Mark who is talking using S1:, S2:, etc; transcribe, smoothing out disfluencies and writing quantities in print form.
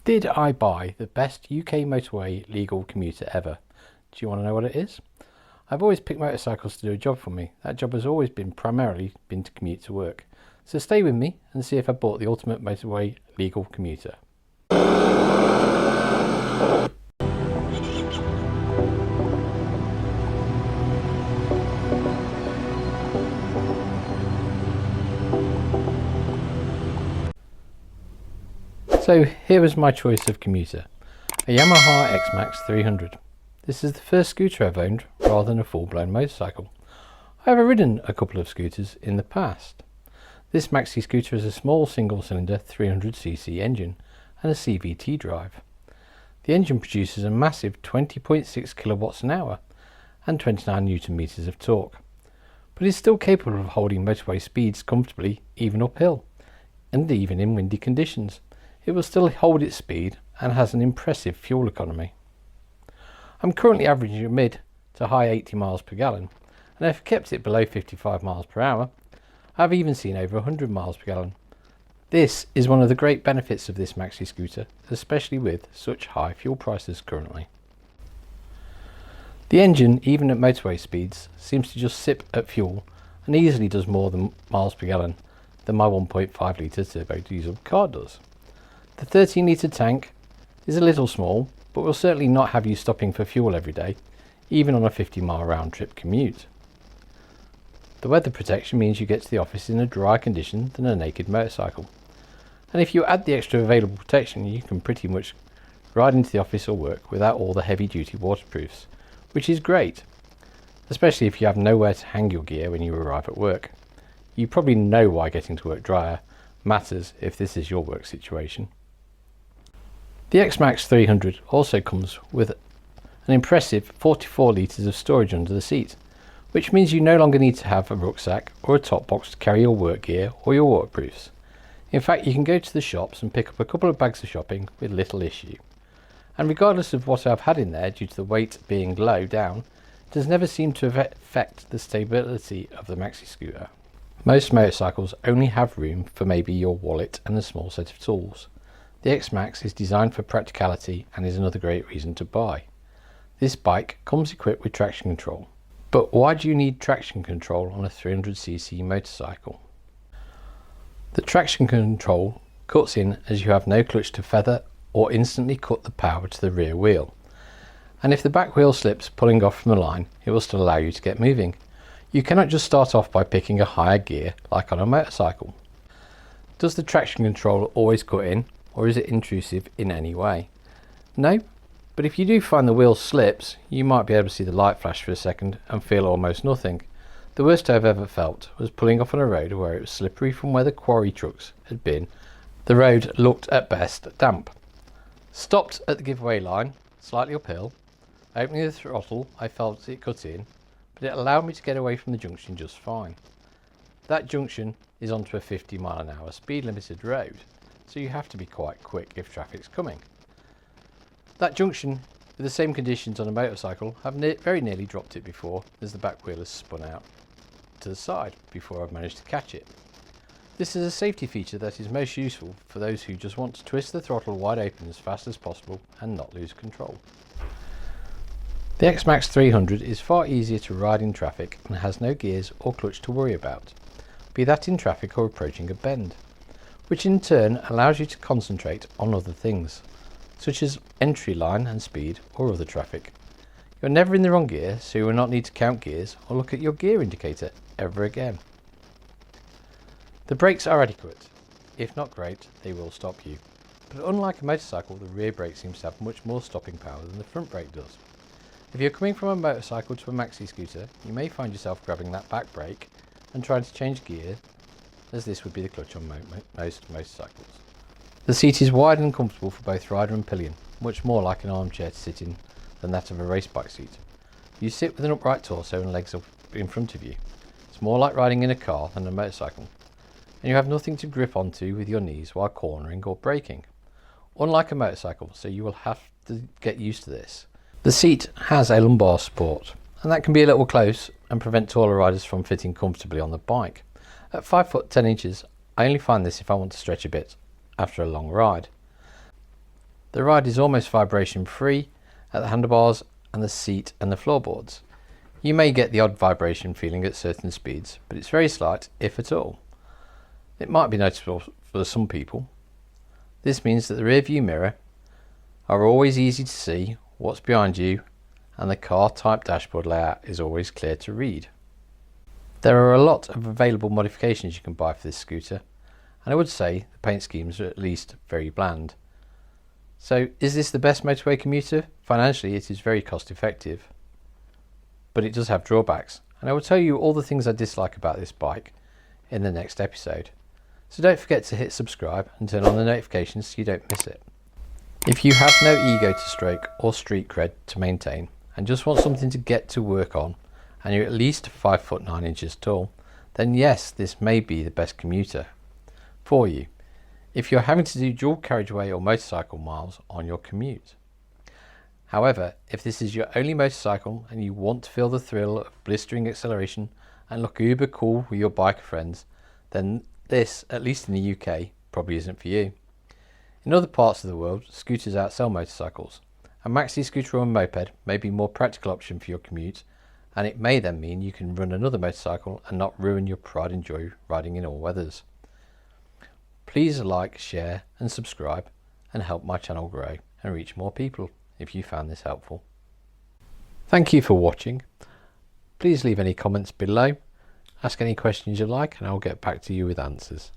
S1: Did I buy the best UK motorway legal commuter ever? Do you want to know what it is? I've always picked motorcycles to do a job for me. That job has always been primarily to commute to work. So stay with me and see if I bought the ultimate motorway legal commuter. So here was my choice of commuter, a Yamaha xmax 300. This is the first scooter I've owned rather than a full-blown motorcycle. I have ridden a couple of scooters in the past. This maxi scooter is a small single-cylinder 300cc engine and a CVT drive. The engine produces a massive 20.6 kilowatts an hour and 29 newton meters of torque, but is still capable of holding motorway speeds comfortably even uphill, and even in windy conditions. It will still hold its speed and has an impressive fuel economy. I'm currently averaging a mid to high 80 miles per gallon, and I've kept it below 55 miles per hour. I've even seen over 100 miles per gallon. This is one of the great benefits of this maxi scooter, especially with such high fuel prices currently. The engine, even at motorway speeds, seems to just sip at fuel and easily does more than miles per gallon than my 1.5 litre turbo diesel car does. The 13 litre tank is a little small, but will certainly not have you stopping for fuel every day, even on a 50-mile round trip commute. The weather protection means you get to the office in a drier condition than a naked motorcycle. And if you add the extra available protection, you can pretty much ride into the office or work without all the heavy-duty waterproofs, which is great, especially if you have nowhere to hang your gear when you arrive at work. You probably know why getting to work drier matters if this is your work situation. The xmax 300 also comes with an impressive 44 litres of storage under the seat, which means you no longer need to have a rucksack or a top box to carry your work gear or your waterproofs. In fact, you can go to the shops and pick up a couple of bags of shopping with little issue. And regardless of what I've had in there due to the weight being low down, it has never seemed to affect the stability of the maxi scooter. Most motorcycles only have room for maybe your wallet and a small set of tools. The xmax is designed for practicality and is another great reason to buy. This bike comes equipped with traction control. But why do you need traction control on a 300cc motorcycle? The traction control cuts in as you have no clutch to feather or instantly cut the power to the rear wheel. And if the back wheel slips pulling off from the line, it will still allow you to get moving. You cannot just start off by picking a higher gear like on a motorcycle. Does the traction control always cut in, or is it intrusive in any way? No, but if you do find the wheel slips, you might be able to see the light flash for a second and feel almost nothing. The worst I've ever felt was pulling off on a road where it was slippery from where the quarry trucks had been. The road looked at best damp. Stopped at the giveaway line, slightly uphill. Opening the throttle, I felt it cut in, but it allowed me to get away from the junction just fine. That junction is onto a 50 mile an hour speed limited road, so you have to be quite quick if traffic's coming. That junction, with the same conditions on a motorcycle, have very nearly dropped it before, as the back wheel has spun out to the side before I've managed to catch it. This is a safety feature that is most useful for those who just want to twist the throttle wide open as fast as possible and not lose control. The xmax 300 is far easier to ride in traffic and has no gears or clutch to worry about, be that in traffic or approaching a bend, which in turn allows you to concentrate on other things, such as entry line and speed or other traffic. You're never in the wrong gear, so you will not need to count gears or look at your gear indicator ever again. The brakes are adequate. If not great, they will stop you. But unlike a motorcycle, the rear brake seems to have much more stopping power than the front brake does. If you're coming from a motorcycle to a maxi scooter, you may find yourself grabbing that back brake and trying to change gear, as this would be the clutch on most motorcycles. The seat is wide and comfortable for both rider and pillion, much more like an armchair to sit in than that of a race bike seat. You sit with an upright torso and legs up in front of you. It's more like riding in a car than a motorcycle, and you have nothing to grip onto with your knees while cornering or braking. Unlike a motorcycle, so you will have to get used to this. The seat has a lumbar support, and that can be a little close and prevent taller riders from fitting comfortably on the bike. At 5 foot 10 inches, I only find this if I want to stretch a bit after a long ride. The ride is almost vibration free at the handlebars and the seat and the floorboards. You may get the odd vibration feeling at certain speeds, but it's very slight, if at all. It might be noticeable for some people. This means that the rear view mirror are always easy to see what's behind you, and the car type dashboard layout is always clear to read. There are a lot of available modifications you can buy for this scooter, and I would say the paint schemes are at least very bland. So is this the best motorway commuter? Financially it is very cost effective, but it does have drawbacks, and I will tell you all the things I dislike about this bike in the next episode. So don't forget to hit subscribe and turn on the notifications so you don't miss it. If you have no ego to stroke or street cred to maintain and just want something to get to work on, and you're at least 5 foot 9 inches tall, then yes, this may be the best commuter for you if you're having to do dual carriageway or motorcycle miles on your commute. However, if this is your only motorcycle and you want to feel the thrill of blistering acceleration and look uber cool with your biker friends, then this, at least in the UK, probably isn't for you. In other parts of the world, scooters outsell motorcycles. A maxi scooter or a moped may be a more practical option for your commute, and it may then mean you can run another motorcycle and not ruin your pride and joy riding in all weathers. Please like, share and subscribe and help my channel grow and reach more people if you found this helpful. Thank you for watching. Please leave any comments below, ask any questions you like, and I'll get back to you with answers.